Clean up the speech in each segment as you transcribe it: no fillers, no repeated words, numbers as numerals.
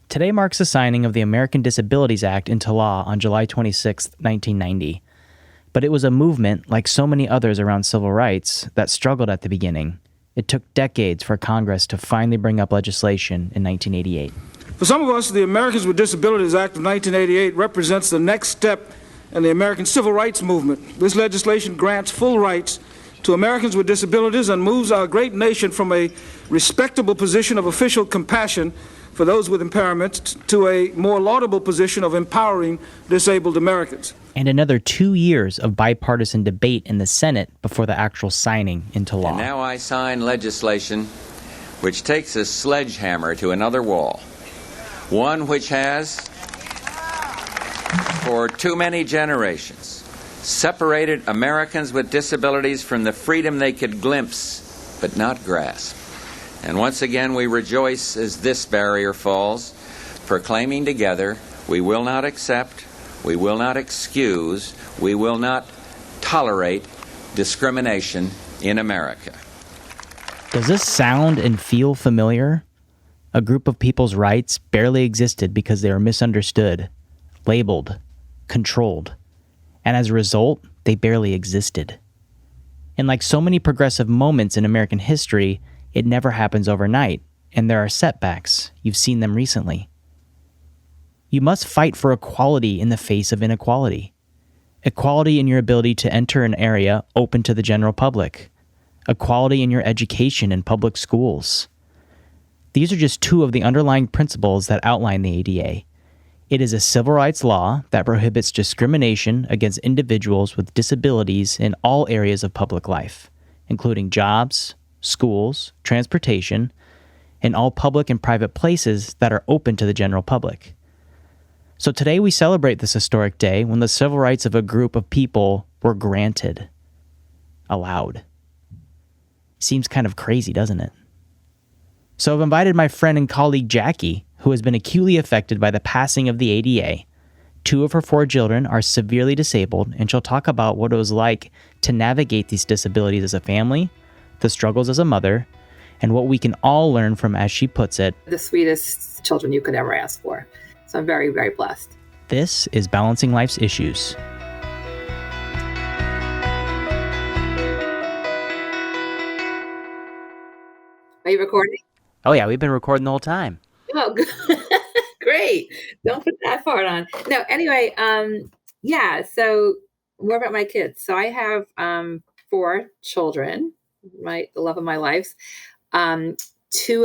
Today marks the signing of the American Disabilities Act into law on July 26, 1990. But it was a movement, like so many others around civil rights, that struggled at the beginning. It took decades for Congress to finally bring up legislation in 1988. For some of us, the Americans with Disabilities Act of 1988 represents the next step in the American civil rights movement. This legislation grants full rights to Americans with disabilities and moves our great nation from a respectable position of official compassion for those with impairments to a more laudable position of empowering disabled Americans. And another 2 years of bipartisan debate in the Senate before the actual signing into law. And now I sign legislation which takes a sledgehammer to another wall, one which has, for too many generations, separated Americans with disabilities from the freedom they could glimpse but not grasp. And once again we rejoice as this barrier falls, proclaiming together, we will not accept, we will not excuse, we will not tolerate discrimination in America. Does this sound and feel familiar? A group of people's rights barely existed because they were misunderstood, labeled, controlled, and as a result, they barely existed. And like so many progressive moments in American history, it never happens overnight, and there are setbacks. You've seen them recently. You must fight for equality in the face of inequality. Equality in your ability to enter an area open to the general public. Equality in your education in public schools. These are just two of the underlying principles that outline the ADA. It is a civil rights law that prohibits discrimination against individuals with disabilities in all areas of public life, including jobs, schools, transportation, and all public and private places that are open to the general public. So today we celebrate this historic day when the civil rights of a group of people were granted, allowed. Seems kind of crazy, doesn't it? So I've invited my friend and colleague Jackie, who has been acutely affected by the passing of the ADA. 2 of her 4 children are severely disabled, and she'll talk about what it was like to navigate these disabilities as a family, the struggles as a mother, and what we can all learn from, as she puts it, the sweetest children you could ever ask for. So I'm very, very blessed. This is Balancing Life's Issues. Are you recording? Oh yeah, we've been recording the whole time. Oh, good. Great. Don't put that part on. No, anyway, so more about my kids. So I have 4 children, the love of my life, 2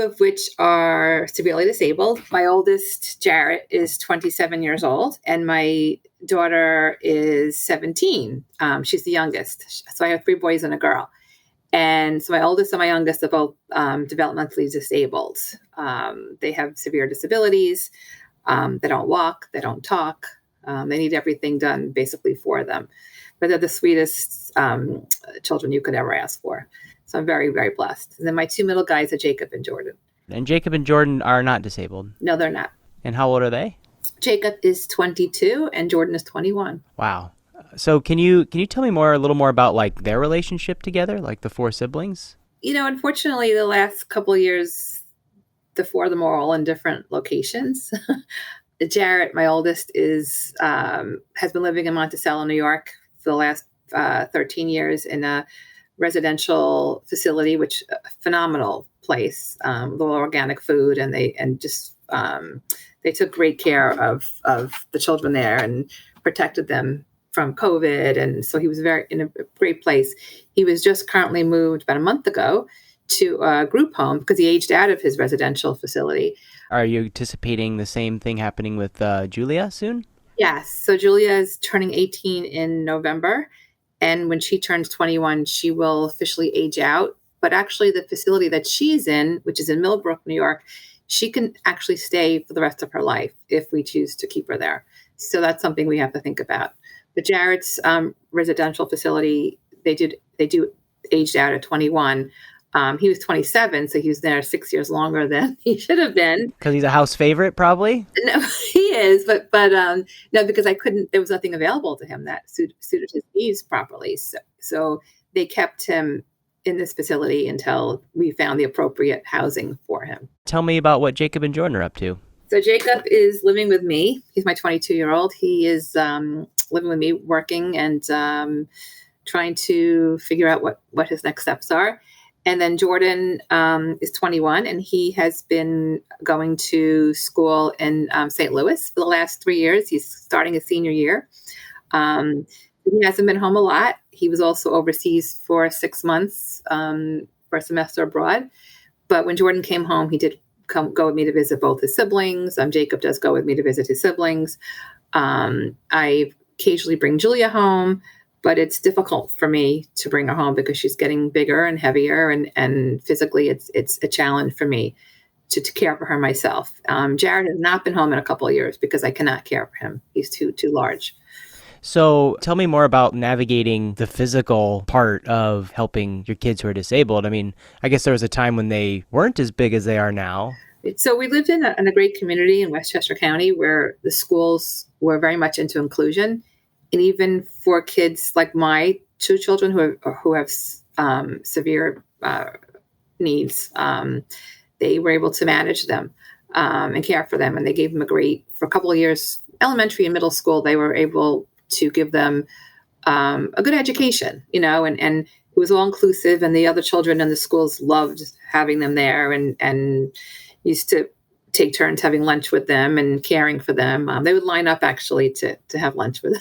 of which are severely disabled. My oldest, Jarrett, is 27 years old, and my daughter is 17. She's the youngest. So I have 3 boys and a girl. And so my oldest and my youngest are both developmentally disabled. They have severe disabilities. They don't walk. They don't talk. They need everything done basically for them. But they're the sweetest children you could ever ask for. So I'm very, very blessed. And then my 2 middle guys are Jacob and Jordan. And Jacob and Jordan are not disabled? No, they're not. And how old are they? Jacob is 22 and Jordan is 21. Wow. So can you tell me a little more about like their relationship together, like the 4 siblings? Unfortunately, the last couple of years, the 4 of them are all in different locations. Jarrett, my oldest, has been living in Monticello, New York for the last 13 years in a residential facility, which a phenomenal place, with all organic food, and they took great care of the children there and protected them from COVID. And so he was in a great place. He was just currently moved about a month ago to a group home because he aged out of his residential facility. Are you anticipating the same thing happening with Julia soon? Yes. So Julia is turning 18 in November. And when she turns 21, she will officially age out. But actually the facility that she's in, which is in Millbrook, New York, she can actually stay for the rest of her life if we choose to keep her there. So that's something we have to think about. But Jarrett's residential facility, they do aged out at 21. He was 27, so he was there 6 years longer than he should have been. Because he's a house favorite, probably? No, he is, but no, because there was nothing available to him that suited his needs properly. So they kept him in this facility until we found the appropriate housing for him. Tell me about what Jacob and Jordan are up to. So Jacob is living with me. He's my 22-year-old. He is living with me, working and trying to figure out what his next steps are. And then Jordan is 21, and he has been going to school in St. Louis for the last 3 years. He's starting his senior year. He hasn't been home a lot. He was also overseas for 6 months for a semester abroad. But when Jordan came home, he did go with me to visit both his siblings. Jacob does go with me to visit his siblings. I occasionally bring Julia home, but it's difficult for me to bring her home because she's getting bigger and heavier, and physically it's a challenge for me to care for her myself. Jared has not been home in a couple of years because I cannot care for him. He's too large. So tell me more about navigating the physical part of helping your kids who are disabled. I mean, I guess there was a time when they weren't as big as they are now. So we lived in a great community in Westchester County where the schools were very much into inclusion. And even for kids like my two children who have severe needs, they were able to manage them and care for them. And they gave them for a couple of years, elementary and middle school, they were able to give them a good education, and it was all inclusive, and the other children in the schools loved having them there and used to take turns having lunch with them and caring for them. They would line up actually to have lunch with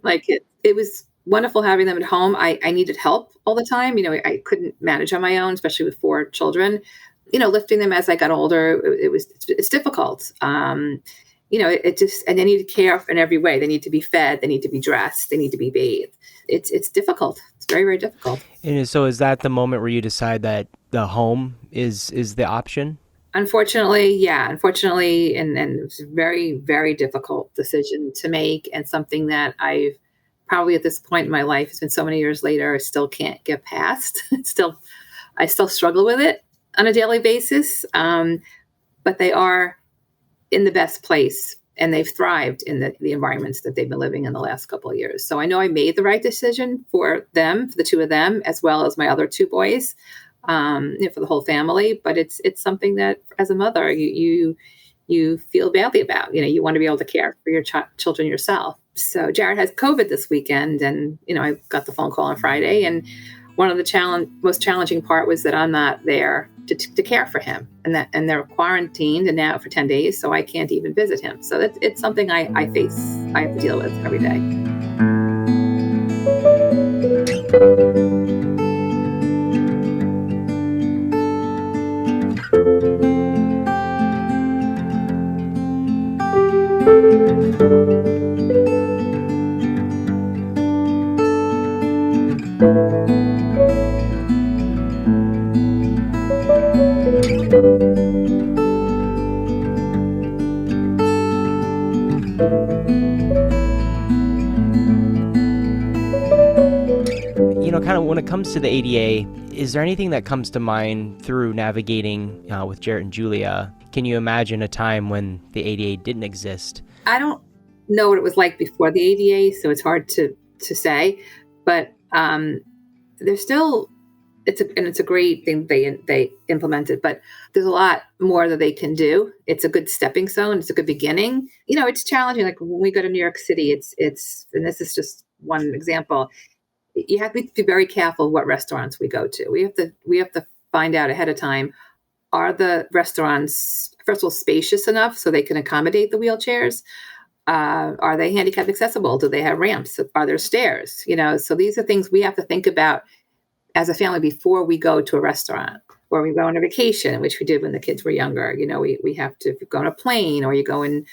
my kids. It was wonderful having them at home. I needed help all the time. I couldn't manage on my own, especially with 4 children. Lifting them as I got older, it's difficult. And they need care in every way. They need to be fed. They need to be dressed. They need to be bathed. It's difficult. It's very, very difficult. And so is that the moment where you decide that the home is the option? Unfortunately, yeah. Unfortunately, and it was a very, very difficult decision to make, and something that I've probably at this point in my life, it's been so many years later, I still can't get past. I still struggle with it on a daily basis. But they are in the best place, and they've thrived in the environments that they've been living in the last couple of years. So I know I made the right decision for them, for the 2 of them, as well as my other 2 boys, for the whole family. But it's something that, as a mother, you feel badly about. You want to be able to care for your children yourself. So Jared has COVID this weekend, and I got the phone call on Friday, and one of the most challenging part was that I'm not there to care for him, and they're quarantined and now for 10 days, so I can't even visit him. So it's something I face. I have to deal with every day. Kind of when it comes to the ADA, is there anything that comes to mind through navigating with Jarrett and Julia? Can you imagine a time when the ADA didn't exist? I don't know what it was like before the ADA, so it's hard to say. But there's still it's a great thing they implemented. But there's a lot more that they can do. It's a good stepping stone. It's a good beginning. It's challenging. Like when we go to New York City, it's and this is just one example. You have to be very careful what restaurants we go to. We have to find out ahead of time, are the restaurants, first of all, spacious enough so they can accommodate the wheelchairs? Are they handicap accessible? Do they have ramps? Are there stairs? So these are things we have to think about as a family before we go to a restaurant, or we go on a vacation, which we did when the kids were younger. We have to go on a plane, or you go in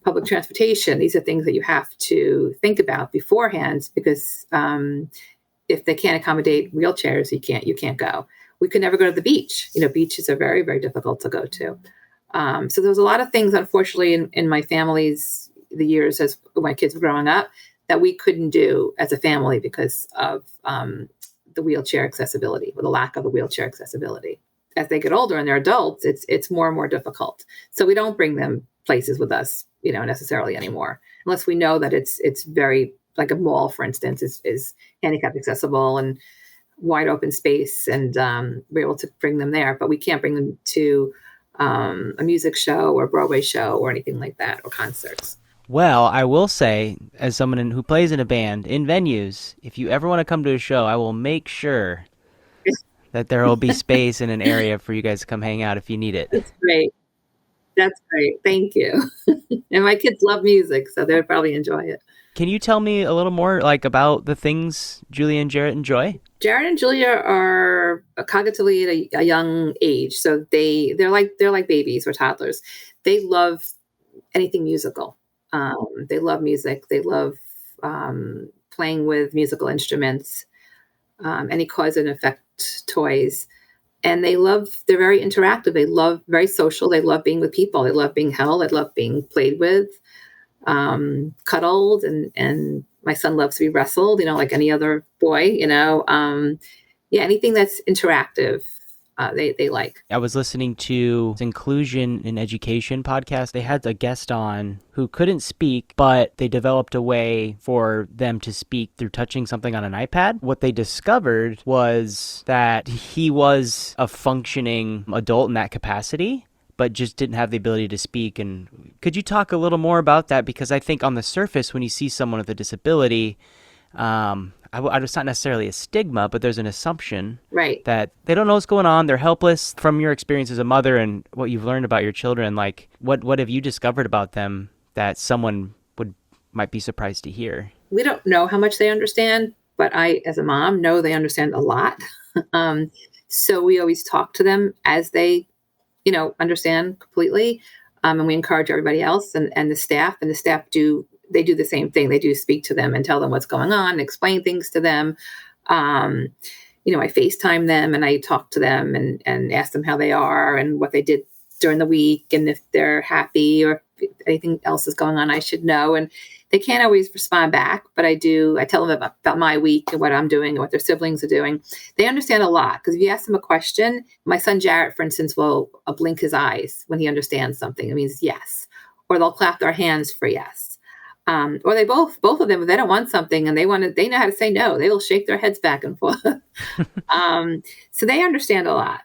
public transportation. These are things that you have to think about beforehand, because if they can't accommodate wheelchairs, you can't go. We could never go to the beach. Beaches are very, very difficult to go to. So there's a lot of things, unfortunately, in my family's the years as my kids were growing up, that we couldn't do as a family because of the wheelchair accessibility, or the lack of the wheelchair accessibility. As they get older and they're adults, it's more and more difficult. So we don't bring them places with us, necessarily anymore, unless we know that it's very, like a mall, for instance, is handicap accessible and wide open space, and we're able to bring them there. But we can't bring them to a music show or Broadway show or anything like that, or concerts. Well, I will say, as someone who plays in a band, in venues, if you ever want to come to a show, I will make sure that there will be space in an area for you guys to come hang out if you need it. That's great. That's great. Thank you. And my kids love music, so they'll probably enjoy it. Can you tell me a little more about the things Julia and Jarrett enjoy? Jared and Julia are cognitively at a young age, so they're like babies or toddlers. They love anything musical. They love music. They love playing with musical instruments, any cause and effect toys. And they're very interactive. They love very social. They love being with people. They love being held. They love being played with, cuddled. And my son loves to be wrestled, like any other boy, anything that's interactive. They like. I was listening to Inclusion in Education podcast. They had a guest on who couldn't speak, but they developed a way for them to speak through touching something on an iPad. What they discovered was that he was a functioning adult in that capacity, but just didn't have the ability to speak. And could you talk a little more about that? Because I think on the surface, when you see someone with a disability, it's not necessarily a stigma, but there's an assumption Right. that they don't know what's going on. They're helpless. From your experience as a mother and what you've learned about your children, what have you discovered about them that someone might be surprised to hear? We don't know how much they understand, but I, as a mom, know they understand a lot. So we always talk to them as they, understand completely. And we encourage everybody else and the staff do the same thing. They do speak to them and tell them what's going on, explain things to them. I FaceTime them and I talk to them and ask them how they are and what they did during the week and if they're happy or if anything else is going on I should know. And they can't always respond back, but I tell them about my week and what I'm doing and what their siblings are doing. They understand a lot because if you ask them a question, my son Jarrett, for instance, will blink his eyes when he understands something. It means yes. Or they'll clap their hands for yes. Or they both of them, if they don't want something and they know how to say no, they will shake their heads back and forth. So they understand a lot.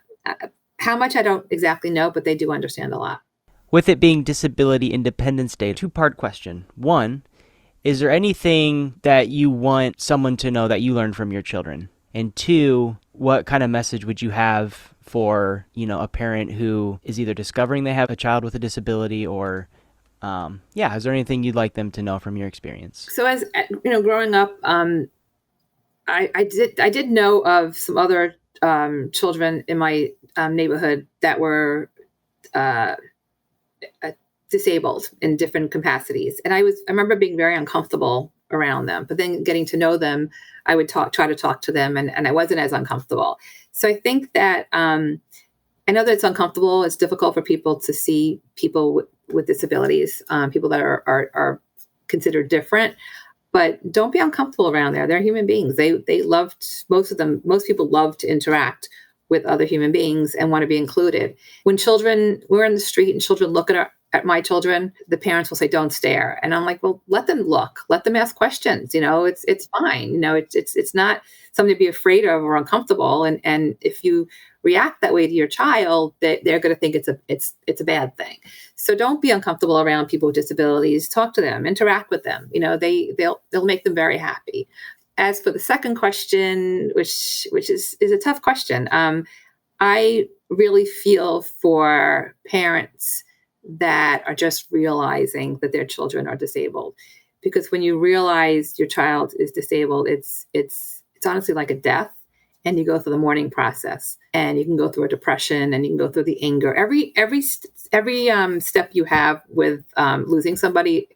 How much I don't exactly know, but they do understand a lot. With it being Disability Independence Day, two-part question. One, is there anything that you want someone to know that you learned from your children? And two, what kind of message would you have for, a parent who is either discovering they have a child with a disability or is there anything you'd like them to know from your experience? So as growing up, I did know of some other children in my neighborhood that were disabled in different capacities, and I remember being very uncomfortable around them. But then getting to know them, I would try to talk to them, and I wasn't as uncomfortable. So I think that I know that it's uncomfortable. It's difficult for people to see people with disabilities, people that are considered different, but don't be uncomfortable around there. They're human beings. Most people love to interact with other human beings and want to be included. When we're in the street and children look at my children, the parents will say, "Don't stare." And I'm like, well, let them look, let them ask questions. It's fine. It's not something to be afraid of or uncomfortable. And if you react that way to your child, they're going to think it's a bad thing. So don't be uncomfortable around people with disabilities. Talk to them, interact with them. They'll make them very happy. As for the second question, which is a tough question, I really feel for parents that are just realizing that their children are disabled, because when you realize your child is disabled, it's honestly like a death. And you go through the mourning process, and you can go through a depression, and you can go through the anger. Every step you have with losing somebody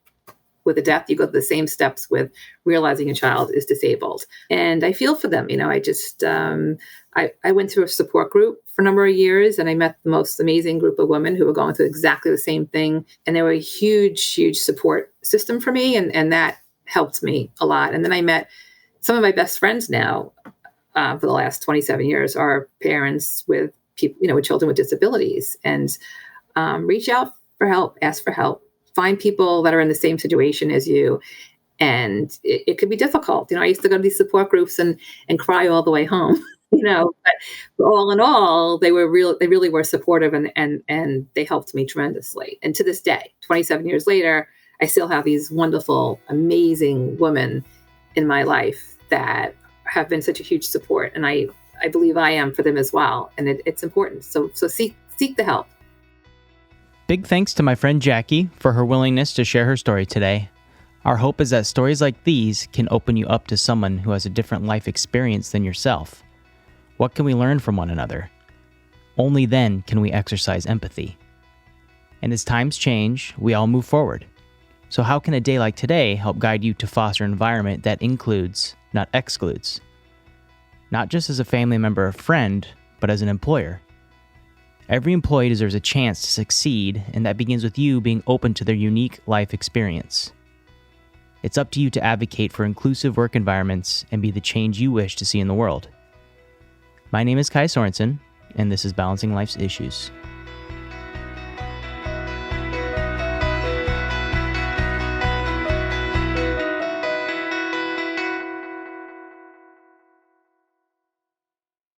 with a death, you go through the same steps with realizing a child is disabled. And I feel for them. I just I went through a support group for a number of years, and I met the most amazing group of women who were going through exactly the same thing. And they were a huge, huge support system for me, and that helped me a lot. And then I met some of my best friends now. For the last 27 years, are parents with people, with children with disabilities, and reach out for help, ask for help, find people that are in the same situation as you. And it could be difficult. I used to go to these support groups and cry all the way home, But all in all, they really were supportive, and they helped me tremendously. And to this day, 27 years later, I still have these wonderful, amazing women in my life that have been such a huge support. And I believe I am for them as well. And it's important. So seek the help. Big thanks to my friend Jackie for her willingness to share her story today. Our hope is that stories like these can open you up to someone who has a different life experience than yourself. What can we learn from one another? Only then can we exercise empathy. And as times change, we all move forward. So how can a day like today help guide you to foster an environment that includes, not excludes? Not just as a family member or friend, but as an employer. Every employee deserves a chance to succeed, and that begins with you being open to their unique life experience. It's up to you to advocate for inclusive work environments and be the change you wish to see in the world. My name is Kai Sorensen, and this is Balancing Life's Issues.